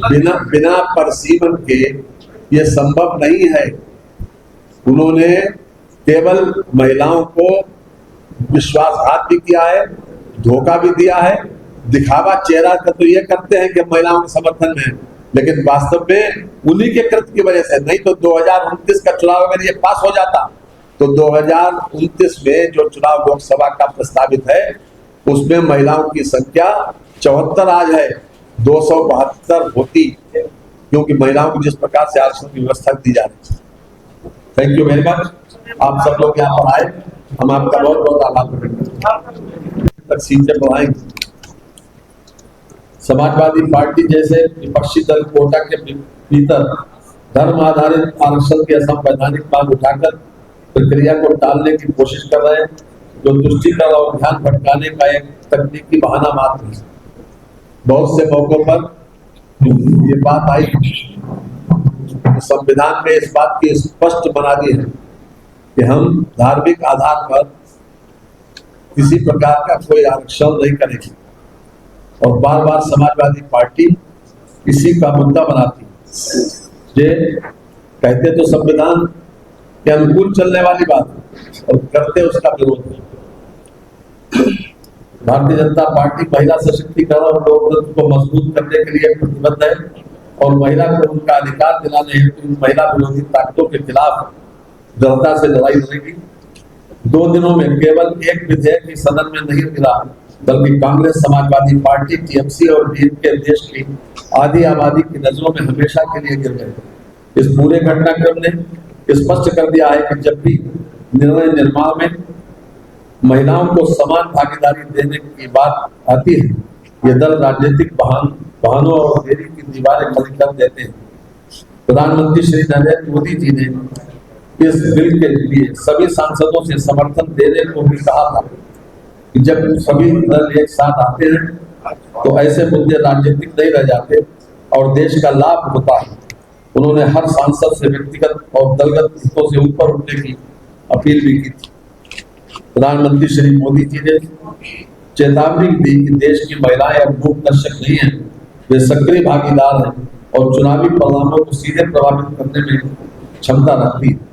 बिना बिना परसीमन के ये संभव नहीं है। उन्होंने केवल महिलाओं को विश्वासघात भी किया है, धोखा भी दिया है। दिखावा चेहरा का तो ये करते हैं कि महिलाओं के समर्थन में, लेकिन वास्तव में उन्हीं के कृत्य की वजह से। नहीं तो 2029 का चुनाव अगर ये पास हो जाता तो 2029 में जो चुनाव लोकसभा का प्रस्तावित है उसमें महिलाओं की संख्या 74 आज है, 272 होती, क्योंकि महिलाओं को जिस प्रकार से आरक्षण की व्यवस्था दी जा रही है। Thank you very much. आप सब लोग यहाँ पर आए, हम आपका बहुत बहुत आभार प्रकट करते हैं। सीटें बढ़ाएंगे। समाजवादी पार्टी जैसे विपक्षी दल कोटा के भीतर धर्म आधारित आरक्षण की असंवैधानिक मांग उठाकर प्रक्रिया को टालने की कोशिश कर रहे हैं, जो तुष्टीकरण और ध्यान भटकाने का एक तकनीकी बहाना मात्र है। बहुत से मौकों पर ये बात आई, संविधान में इस बात की स्पष्ट बना दी है कि हम धार्मिक आधार पर किसी प्रकार का कोई आरक्षण नहीं करेंगे, और बार बार समाजवादी पार्टी इसी का मुद्दा बनाती है। ये कहते तो संविधान के अनुकूल चलने वाली बात है और करते उसका विरोध है। भारतीय जनता पार्टी महिला सशक्तिकरण और लोकतंत्र को मजबूत करने के लिए प्रतिबद्ध है और महिला को उनका अधिकार दिलाने हेतु महिला विरोधी ताकतों के खिलाफ दृढ़ता से लड़ाई लड़ेगी। 2 दिनों में केवल एक विधेयक ही सदन में नहीं मिला, बल्कि कांग्रेस, समाजवादी पार्टी, टीएमसी और डीएमके देश की आधी आबादी की नजरों में हमेशा के लिए गिर गए। इस पूरे घटनाक्रम ने स्पष्ट कर दिया है कि जब भी निर्णय निर्माण में महिलाओं को समान भागीदारी देने की बात आती है, ये दल राजनीतिक बहानों और देरी की दीवारें खड़ी कर देते हैं। प्रधानमंत्री श्री नरेंद्र मोदी जी ने इस बिल के लिए सभी सांसदों से समर्थन देने को भी कहा था कि जब सभी दल एक साथ आते हैं तो ऐसे मुद्दे राजनीतिक नहीं रह जाते और देश का लाभ होता है। उन्होंने हर सांसद से व्यक्तिगत और दलगत हितों से ऊपर उठने की अपील भी की थी। प्रधानमंत्री श्री मोदी जी ने चेतावनी दी कि देश की महिलाएं अब मूक दर्शक नहीं है, वे सक्रिय भागीदार हैं और चुनावी परिणामों को सीधे प्रभावित करने में क्षमता रखती है।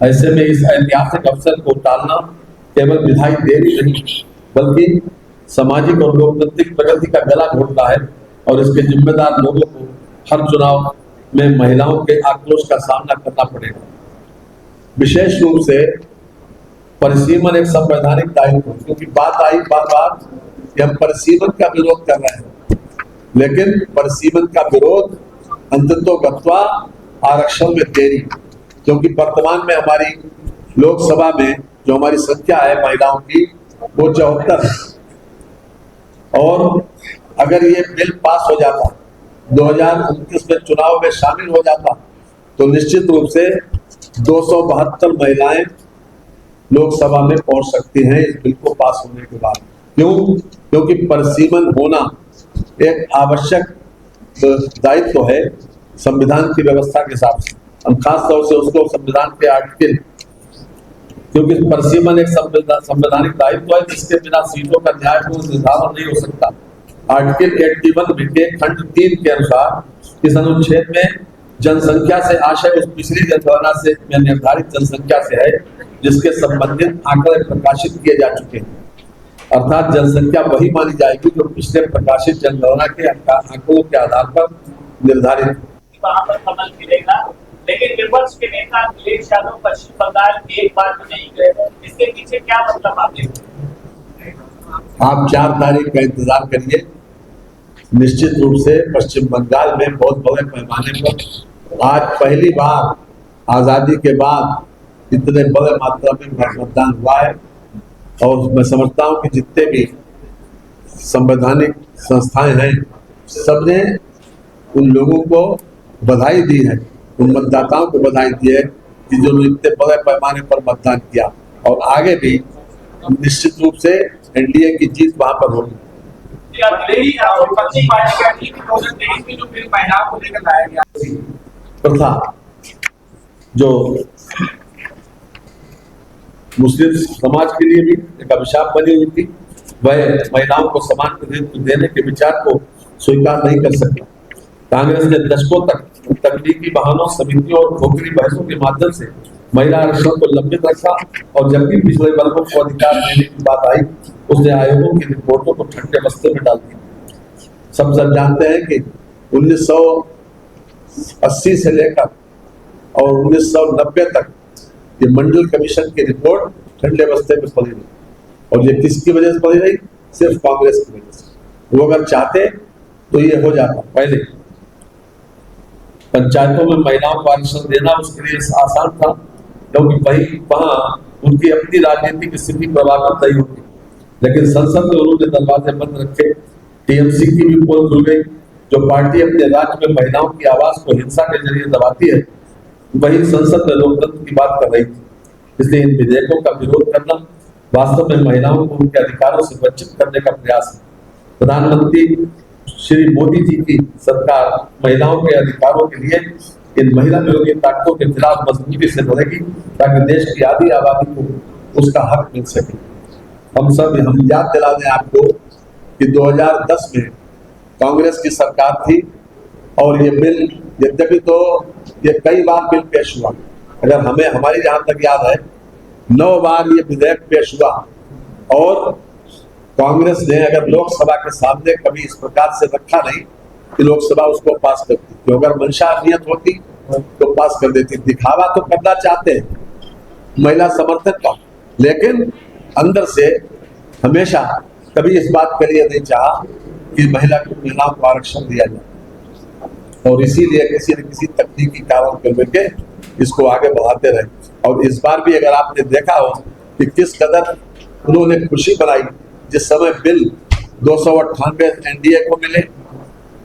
ऐसे में इस ऐतिहासिक अवसर को टालना केवल विधायी देरी नहीं, बल्कि सामाजिक और लोकतांत्रिक प्रगति का गला घोटना है और इसके जिम्मेदार लोगों को हर चुनाव में महिलाओं के आक्रोश का सामना करना पड़ेगा। विशेष रूप से परिसीमन एक संवैधानिक दायित्व, क्योंकि बात आई बार बार कि हम परिसीमन का विरोध कर रहे हैं, लेकिन परिसीमन का विरोध अंततोगत्वा आरक्षण में देरी, क्योंकि वर्तमान में हमारी लोकसभा में जो हमारी संख्या है महिलाओं की वो 74 है, और अगर ये बिल पास हो जाता, 2029 में चुनाव में शामिल हो जाता, तो निश्चित रूप से 272 महिलाएं लोकसभा में पहुंच सकती हैं इस बिल को पास होने के बाद। क्यों? क्योंकि परिसीमन होना एक आवश्यक दायित्व है संविधान की व्यवस्था के हिसाब से। हम खास तौर से उसको संविधान के आर्टिकल, क्योंकि परिसीमन एक संवैधानिक दायित्व है जिसके बिना सीटों का न्यायपूर्ण निर्धारण नहीं हो सकता। आर्टिकल 81 के खंड 3 के अनुसार इस अनुच्छेद में जनसंख्या से आशय उस पिछली जनगणना से में निर्धारित जनसंख्या से है जिसके संबंधित आंकड़े प्रकाशित किए जा चुके हैं। अर्थात जनसंख्या वही मानी जाएगी जो पिछले प्रकाशित जनगणना के आंकड़ों के आधार पर निर्धारित। लेकिन विपक्ष के नेता अखिलेश यादव पश्चिम बंगाल एक बार में नहीं गए, इसके पीछे क्या मतलब आप 4 तारीख का इंतजार करिए। निश्चित रूप से पश्चिम बंगाल में बहुत बड़े पैमाने पर आज पहली बार आजादी के बाद इतने बड़े मात्रा में मतदान हुआ है, और मैं समझता हूँ कि जितने भी संवैधानिक संस्थाएं हैं सबने उन लोगों को बधाई दी है, उन मतदाताओं को बधाई दी है कि जो इतने बड़े पैमाने पर मतदान किया, और आगे भी निश्चित रूप से एनडीए की जीत वहां पर होगी। प्रथा जो मुस्लिम समाज के लिए भी एक अभिशाप बनी हुई थी। वह महिलाओं को समान प्रतिनिधित्व देने के विचार को स्वीकार नहीं कर सका। कांग्रेस ने दशकों तक तकनीकी बहानों, समितियों और खोखली बहसों के माध्यम से महिला आरक्षण को लंबित रखा, और जब भी पिछड़े वर्गों को अधिकार देने की बात आई, उसने आयोगों की रिपोर्टों को ठंडे बस्ते में डाल दिया। सब जानते हैं कि 1980 से लेकर और 1990 तक ये मंडल कमीशन की रिपोर्ट ठंडे बस्ते में पड़ी रही, और ये किसकी वजह से पड़ी रही? सिर्फ कांग्रेस की वजह से। वो अगर चाहते तो ये हो जाता। पहले पंचायतों में महिलाओं को आरक्षण देना उसके लिए आसान था, क्योंकि वहां उनकी अपनी राजनीतिक स्थिति प्रभावित नहीं होती। लेकिन संसद में उन्होंने दरवाजे बंद रखे। टीएमसी की भी पोल खुल गई। जो पार्टी अपने राज्य में महिलाओं की आवाज को हिंसा के जरिए दबाती है, वही संसद में लोकतंत्र की बात कर रही थी। इसलिए इन विधेयकों का विरोध करना वास्तव में महिलाओं को उनके अधिकारों से वंचित करने का प्रयास है। प्रधानमंत्री श्री मोदी जी की सरकार महिलाओं के अधिकारों के लिए इन महिला विरोधी ताकतों के खिलाफ मजबूती से लड़ेगी, ताकि देश की आधी आबादी को उसका हक मिल सके। हम याद दिला दें आपको कि 2010 में कांग्रेस की सरकार थी, और ये बिल, यद्यपि तो ये कई बार बिल पेश हुआ, अगर हमें हमारी जहां तक याद है 9 बार ये विधेयक पेश हुआ, और कांग्रेस ने अगर लोकसभा के सामने कभी इस प्रकार से रखा नहीं कि लोकसभा उसको पास करती, तो अगर मंशा नियत होती तो पास कर देती। दिखावा तो करना चाहते हैं महिला समर्थन का, लेकिन अंदर से हमेशा कभी इस बात के लिए नहीं चाहा कि महिलाओं को आरक्षण दिया जाए, और इसीलिए किसी न किसी तकनीकी कारण को लेके इसको आगे बढ़ाते रहे। और इस बार भी अगर आपने देखा हो कि किस कदर उन्होंने खुशी बनाई, जिस समय बिल 298 एनडीए को मिले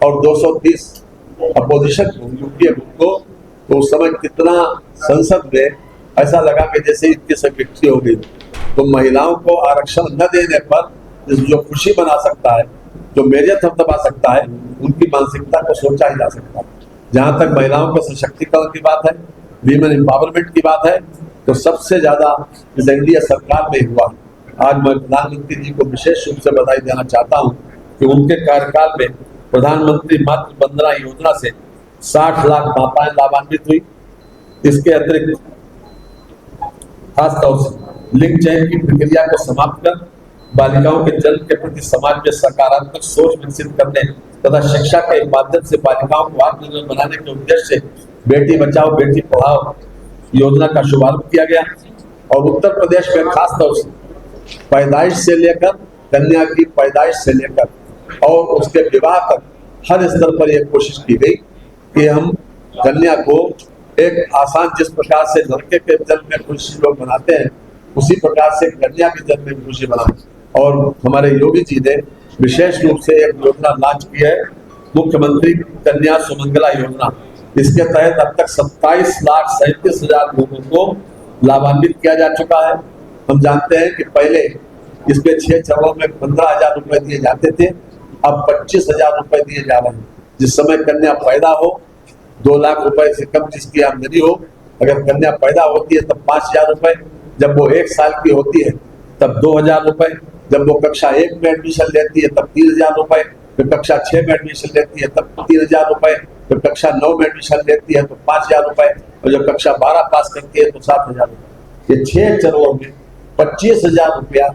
और 230 अपोजिशन को, यूपीए को, तो उस समय कितना संसद में ऐसा लगा कि जैसे इनकी सब विक्ट्री हो गई। तो महिलाओं को आरक्षण न देने पर जो खुशी बना सकता है, जो मेजर थपथपा सकता है, उनकी मानसिकता को सोचा ही जा सकता है। जहां तक महिलाओं के सशक्तिकरण की बात है, वीमेन एम्पावरमेंट की बात है, तो सबसे ज्यादा इस एनडीए सरकार में हुआ। आज मैं प्रधानमंत्री जी को विशेष रूप से बधाई देना चाहता हूं कि उनके कार्यकाल में प्रधानमंत्री मातृ वंदना योजना से 60 लाख माताएं लाभान्वित हुई। इसके अतिरिक्त खासतौर से लिंग चयन की प्रक्रिया को समाप्त कर बालिकाओं के जन्म के प्रति समाज में सकारात्मक सोच विकसित करने तथा शिक्षा के माध्यम से बालिकाओं को आत्मनिर्भर बनाने के उद्देश्य से बेटी बचाओ बेटी पढ़ाओ योजना का शुभारंभ किया गया। और उत्तर प्रदेश में खासतौर से पैदाइश से लेकर, कन्या की पैदाइश से लेकर और उसके विवाह तक हर स्तर पर यह कोशिश की गई कि हम कन्या को एक आसान, जिस प्रकार से लड़के के जन्म में खुशी लोग मनाते हैं, उसी प्रकार से कन्या के जन्म में खुशी मनाएं। और हमारे योगी जी ने विशेष रूप से एक योजना लॉन्च की है, मुख्यमंत्री कन्या सुमंगला योजना। इसके तहत अब तक 27,37,000 लोगों को लाभान्वित किया जा चुका है। हम जानते हैं कि पहले इसमें 6 चरणों में 15,000 रुपए दिए जाते थे, अब 25,000 रुपए दिए जा रहे हैं। जिस समय कन्या पैदा हो, 2 लाख रुपए से कम जिसकी आमदनी हो, अगर कन्या पैदा होती है तब 5,000 रुपए, जब वो 1 साल की होती है तब 2,000 रुपए, जब वो कक्षा 1 में एडमिशन लेती है तब 3,000 रुपए, फिर कक्षा 6 में एडमिशन लेती है तब 3,000 रुपए, फिर कक्षा 9 में एडमिशन लेती है तो 5,000 रुपए, और जब कक्षा 12 पास करती है तो 7,000 रुपए। ये 6 चरणों में 25,000 रुपया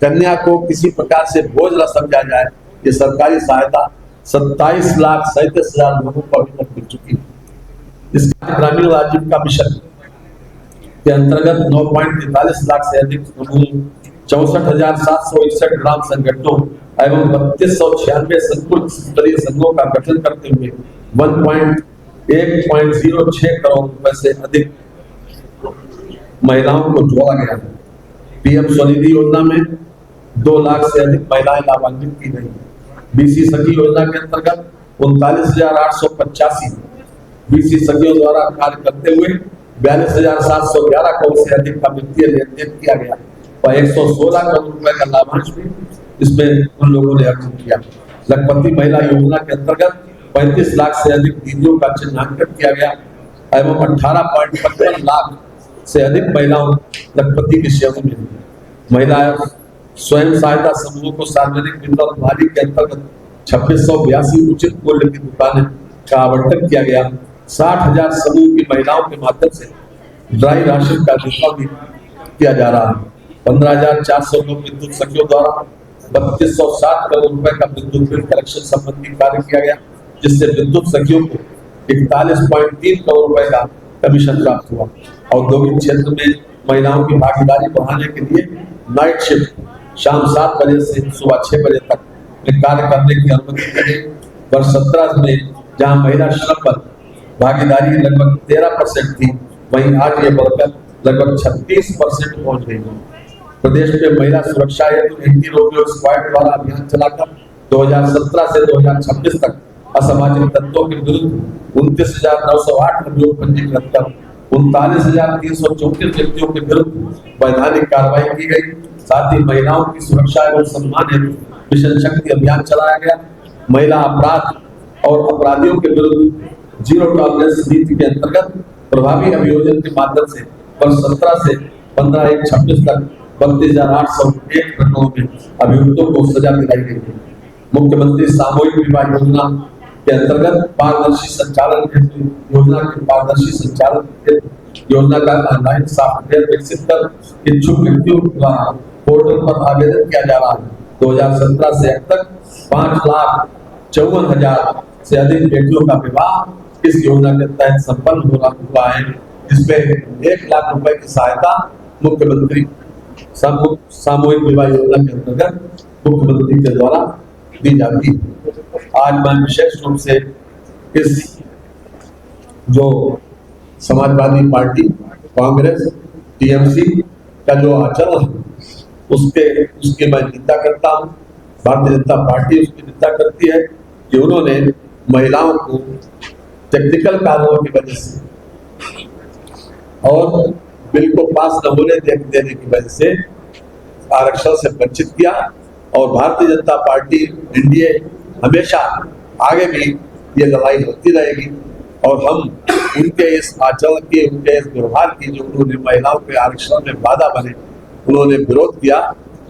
कन्या को किसी प्रकार से बोझ न समझा जाए, ये सरकारी सहायता 27,37,000 लोगों को अभी तक मिल चुकी है। इस ग्रामीण आजीविका मिशन के अंतर्गत 9.43 लाख से अधिक समूह, 64,761 ग्राम संगठनों एवं 3296 संकुल स्तरीय संघों का गठन करते हुए 1.06 करोड़ रुपए से अधिक महिलाओं को जोड़ा गया है। पीएम स्वनिधि योजना में 2 लाख से अधिक महिलाएं लाभान्वित की गई। बीसी सखी योजना के अंतर्गत 39,885 बीसी सखियों द्वारा कार्य करते हुए 42,711 करोड़ से अधिक का वित्तीय लेन देन किया गया और 116 करोड़ रुपए का लाभांश भी इसमें उन लोगों ने अर्जित किया। लखपति महिला योजना के अंतर्गत 35 लाख से अधिक दीदियों का चिन्हांकन किया गया एवं 18.55 लाख से अधिक महिलाओं लखपति के शेयरों में हैं। महिला स्वयं सहायता समूहों को सार्वजनिक वितरण प्रणाली के अंतर्गत 2682 उचित मूल्य की दुकानें का आवंटन किया गया। 60,000 समूह की महिलाओं के माध्यम से ड्राई राशन का वितरण किया जा रहा है। 15,400 लोग विद्युत सखियों द्वारा 3260 करोड़ रुपए का विद्युत बिल कलेक्शन संबंधी कार्य किया गया, जिससे विद्युत सखियों को 41.3 करोड़ रुपए का कमीशन प्राप्त हुआ। औद्योगिक क्षेत्र में महिलाओं की भागीदारी बढ़ाने के लिए नाइट शिफ्ट शाम 7 बजे से सुबह 6 बजे तक में कार्य करने की अनुमति दी गई। वर्ष 17 में जहां महिला श्रम पर भागीदारी लगभग 13% थी, वहीं आज ये बढ़कर लगभग 36% पहुंच गई है। प्रदेश में महिला सुरक्षा हेतु एंटी रोमियो स्क्वाड द्वारा अभियान चलाकर 2017 से 2026 तक असामाजिक तत्वों के विरुद्ध 29,908 अभियोग पंजीकृत कर 39,334 व्यक्तियों के विरुद्ध वैधानिक कार्रवाई की गई। साथ ही महिलाओं की सुरक्षा एवं सम्मान हेतु मिशन शक्ति अभियान चलाया गया। महिला अपराध और अपराधियों के विरुद्ध जीरो टॉलरेंस नीति के अंतर्गत प्रभावी अभियोजन के माध्यम से वर्ष 17 से 15/1/26 तक 32,801 प्रकरणों में अभियुक्तों को सजा दिलाई गई है। मुख्यमंत्री सामूहिक विवाह योजना के अंतर्गत पारदर्शी संचालन हेतु योजना के पारदर्शी संचालन हेतु योजना का ऑनलाइन सॉफ्टवेयर विकसित कर इच्छुक व्यक्तियों द्वारा पोर्टल पर आवेदन किया जा रहा है। 2017 से अब तक 5,54,000 से अधिक बेटियों का विवाह इस योजना के तहत संपन्न हुआ है, जिसमें 1 लाख रुपए की सहायता मुख्यमंत्री सामूहिक विवाह योजना के अंतर्गत मुख्यमंत्री के द्वारा दी जाती है। आज मैं विशेष रूप से इस जो समाजवादी पार्टी, कांग्रेस, टीएमसी का जो आचरण है उसकी मैं निंदा करता हूँ। भारतीय जनता पार्टी उसकी निंदा करती है कि उन्होंने महिलाओं को टेक्निकल कारणों की वजह से और बिल को पास न होने देने की वजह से आरक्षण से वंचित किया। और भारतीय जनता पार्टी एनडीए हमेशा आगे भी ये लड़ाई होती रहेगी और हम उनके इस आचरण की, उनके इस व्यवहार की, जो उन्होंने महिलाओं के आरक्षण में बाधा बने, उन्होंने विरोध किया,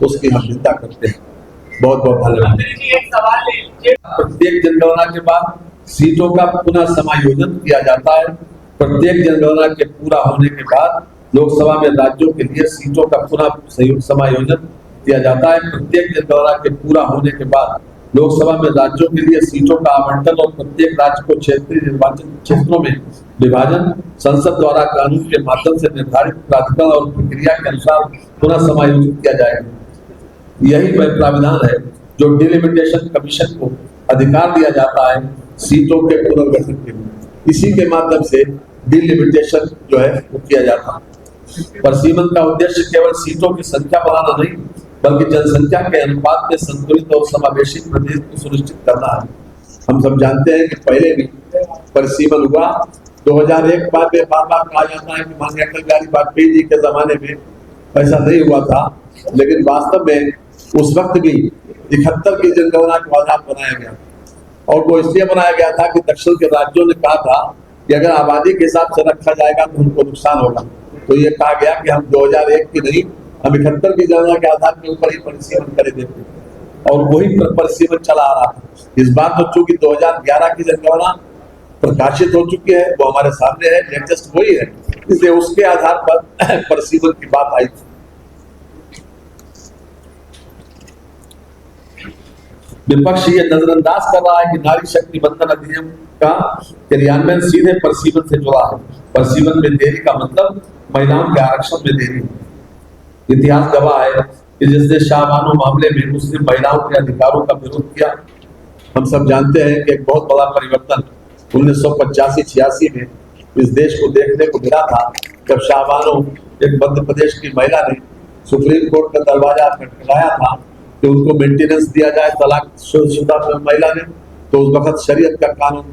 उसकी हम निंदा करते हैं। बहुत बहुत धन्यवाद। प्रत्येक जनगणना के बाद सीटों का पुनः समायोजन किया जाता है। प्रत्येक जनगणना के पूरा होने के बाद लोकसभा में राज्यों के लिए सीटों का पुनः समायोजन किया जाता है। प्रत्येक जनगणना के पूरा होने के बाद लोकसभा में राज्यों के लिए सीटों का आवंटन और प्रत्येक राज्य को क्षेत्रीय निर्वाचन क्षेत्रों में विभाजन संसद द्वारा कानून के माध्यम से निर्धारित प्राधिकरण और प्रक्रिया के अनुसार पुनः समायोजित किया जाएगा। यही वह प्राविधान है जो डिलिमिटेशन कमीशन को अधिकार दिया जाता है सीटों के पुनर्गठन के लिए। इसी के माध्यम से डिलिमिटेशन जो है वो किया जाता है। परिसीमन का उद्देश्य केवल सीटों की संख्या बढ़ाना नहीं, बल्कि जनसंख्या के अनुपात में संतुलित और समावेशी प्रदेश को सुनिश्चित करना है। हम सब जानते हैं कि पहले भी परिसीमन हुआ 2001 बाद में बार कहा जाता है कि माननीय अटल बिहारी वाजपेयी जी के जमाने में ऐसा नहीं हुआ था, लेकिन वास्तव में उस वक्त भी 71 की जनगणना को आधार बनाया गया और वो इसलिए बनाया गया था कि दक्षिण के राज्यों ने कहा था कि अगर आबादी के हिसाब से रखा जाएगा तो उनको नुकसान होगा। तो ये कहा गया कि हम 2001 की नहीं, हम 71 की जनगणना के आधार के ऊपर ही परिसीमन करे देते और वही परिसीमन चला आ रहा था। इस बार तो चूंकि 2011 की जनगणना प्रकाशित हो चुकी है, वो हमारे सामने है, लेटेस्ट वही है, इसलिए उसके आधार पर परिसीमन की बात आई थी। विपक्ष ये नजरअंदाज कर रहा है कि नारी शक्ति बंधन अधिनियम का क्रियान्वयन सीधे परिसीमन से जुड़ा है। परिसीमन में देरी का मतलब महिलाओं के आरक्षण में देरी। इतिहास गवाह है कि जिसने शाहबानो मामले में मुस्लिम महिलाओं के अधिकारों का विरोध किया। हम सब जानते हैं कि एक बहुत बड़ा परिवर्तन 1985-86 में इस देश को देखने को मिला था, जब शाहबानो एक मध्य प्रदेश की महिला ने सुप्रीम कोर्ट का दरवाजा खटखटाया था कि उनको मेंटेनेंस दिया जाए तलाकशुदा महिला ने। तो उस वक्त शरीयत का कानून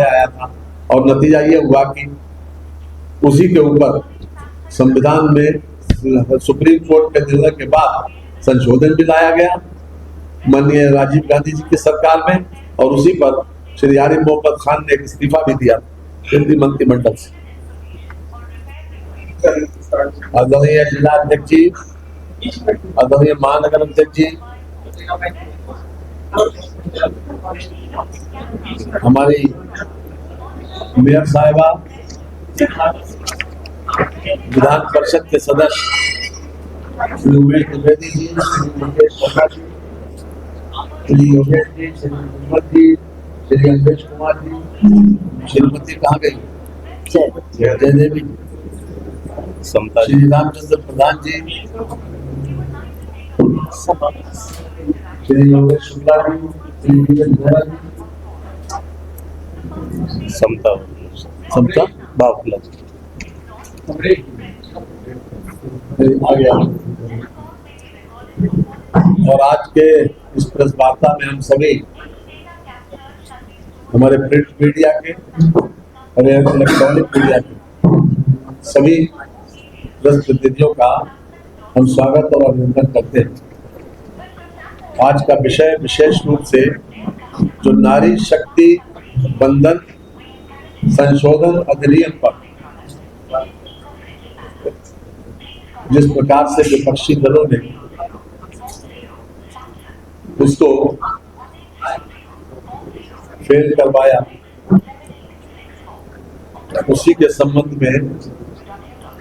आया था और नतीजा ये हुआ कि उसी के ऊपर संविधान में सुप्रीम कोर्ट के निर्णय के बाद संशोधन भी लाया गया माननीय राजीव गांधी जी की सरकार में, और उसी पर श्री आरिफ मोहम्मद खान ने इस्तीफा भी दिया केंद्रीय मंत्रिमंडल से। आदरणीय जिलाध्यक्ष जी, आदरणीय महानगर अध्यक्ष जी, हमारी मेयर साहिबा, विधान परिषद के सदस्य श्री उमेश द्विवेदी जी, श्री मुकेश शर्मा जी, श्री योगेश जी, श्री मोहम्मद जी, श्री अंकेश कुमार जी, श्रीमती कहाँ गई जय देवी, श्री रामचंद्र प्रधान जी, श्री योगेश शुक्ला जी, श्री नीरज मेहरा जी, समता बाबूला आ गया। और आज के इस प्रेस वार्ता में हम सभी हमारे प्रिंट मीडिया के और इलेक्ट्रॉनिक मीडिया के सभी प्रेस प्रतिनिधियों का हम स्वागत और अभिनंदन करते हैं। आज का विषय विशेष रूप से जो नारी शक्ति बंधन संशोधन अधिनियम पर जिस प्रकार से विपक्षी दलों ने उसको फेल करवाया, उसी के संबंध में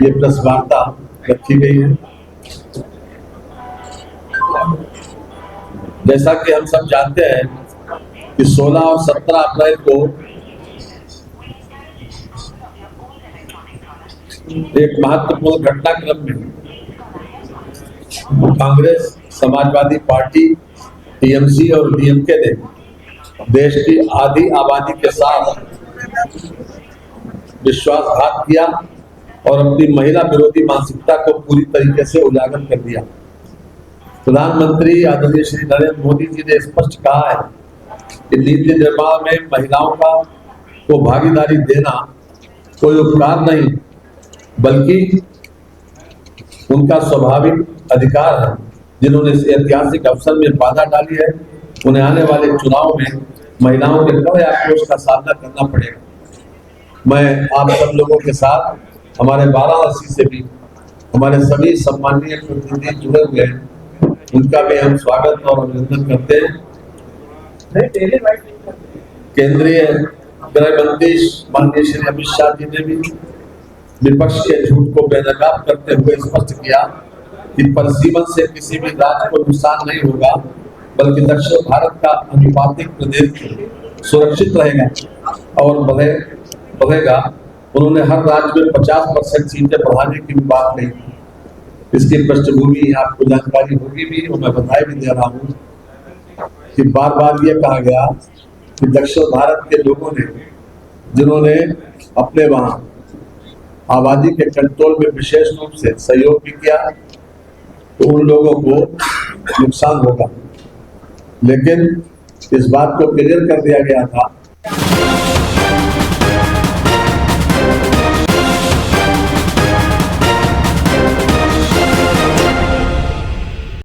ये प्रेस वार्ता रखी गई है। जैसा कि हम सब जानते हैं कि 16 और 17 अप्रैल को एक महत्वपूर्ण घटनाक्रम में कांग्रेस, समाजवादी पार्टी, टीएमसी और डीएमके ने देश की आधी आबादी के साथ विश्वासघात किया और अपनी महिला विरोधी मानसिकता को पूरी तरीके से उजागर कर दिया। प्रधानमंत्री आदरणीय श्री नरेंद्र मोदी जी ने स्पष्ट कहा है कि नीति निर्माण में महिलाओं को भागीदारी देना कोई उपकार नहीं बल्कि उनका स्वाभाविक अधिकार है। जिन्होंने इस ऐतिहासिक अवसर में बाधा डाली है उन्हें आने वाले चुनाव में महिलाओं के कड़े आक्रोश का सामना करना पड़ेगा। मैं आप सब लोगों के साथ हमारे वाराणसी से भी हमारे सभी सम्माननीय प्रतिनिधि जुड़े हुए हैं, उनका भी हम स्वागत और अभिनंदन करते हैं। केंद्रीय गृह मंत्री माननीय श्री अमित शाह जी ने भी विपक्ष के झूठ को बेनकाब करते हुए स्पष्ट किया कि परिसीमन से किसी भी राज्य को नुकसान नहीं होगा बल्कि दक्षिण भारत का अनुपातिक प्रदेश सुरक्षित रहेगा और बढ़ेगा। उन्होंने हर राज्य में 50% सीटें बढ़ाने की भी बात कही। इसकी पृष्ठभूमि आपको जानकारी होगी भी और मैं बधाई भी दे रहा हूँ कि बार बार ये कहा गया कि दक्षिण भारत के लोगों ने जिन्होंने अपने वहां आबादी के कंट्रोल में विशेष रूप से सहयोग भी किया तो उन लोगों को नुकसान होगा, लेकिन इस बात को क्लियर कर दिया गया था